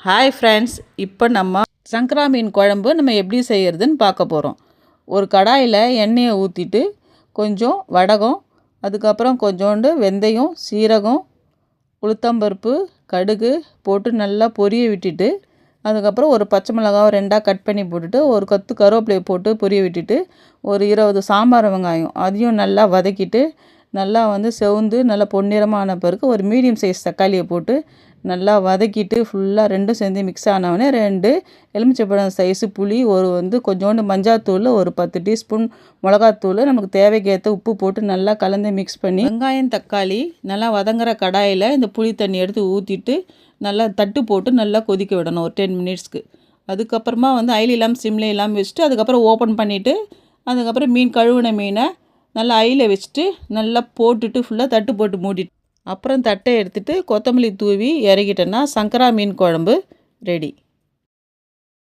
Hi friends, இப்போ நம்ம சங்கரா மீன் குழம்பு நம்ம எப்படி செய்கிறதுன்னு பார்க்க போகிறோம். ஒரு கடாயில் எண்ணெயை ஊற்றிட்டு கொஞ்சம் வடகம், அதுக்கப்புறம் கொஞ்சோண்டு வெந்தயம், சீரகம், உளுத்தம்பருப்பு, கடுகு போட்டு நல்லா பொரிய விட்டுட்டு, அதுக்கப்புறம் ஒரு பச்சை மிளகாவை 2ஆக கட் பண்ணி போட்டுட்டு, ஒரு கொத்து கருவேப்பிலையை போட்டு பொரிய விட்டுட்டு, ஒரு 20 சாம்பார் வெங்காயம் அதையும் நல்லா வதக்கிட்டு, நல்லா செவந்து நல்லா பொன்னிறமான பிறகு ஒரு மீடியம் சைஸ் தக்காளியை போட்டு நல்லா வதக்கிட்டு ஃபுல்லாக ரெண்டும் சேர்ந்து மிக்ஸ் ஆனவுடனே 2 எலுமிச்சைப்பழம் சைஸு புளி, ஒரு கொஞ்சோண்டு மஞ்சாத்தூள், ஒரு 10 டீஸ்பூன் மிளகாத்தூள், நமக்கு தேவைக்கேற்ற உப்பு போட்டு நல்லா கலந்து மிக்ஸ் பண்ணி வெங்காயம் தக்காளி நல்லா வதங்குற கடாயில் இந்த புளி தண்ணி எடுத்து ஊற்றிட்டு நல்லா தட்டு போட்டு நல்லா கொதிக்க விடணும் ஒரு 10 மினிட்ஸ்க்கு. அதுக்கப்புறமா ஐல் இல்லாமல் சிம்லே இல்லாமல் வச்சுட்டு அதுக்கப்புறம் ஓப்பன் பண்ணிவிட்டு அதுக்கப்புறம் மீன் கழுவின மீனை நல்லா ஐயில் வச்சுட்டு நல்லா போட்டுட்டு ஃபுல்லாக தட்டு போட்டு மூடிட்டு அப்புறம் தட்டை எடுத்துகிட்டு கொத்தமல்லி தூவி இறக்கிட்டேன்னா சங்கரா மீன் குழம்பு ரெடி.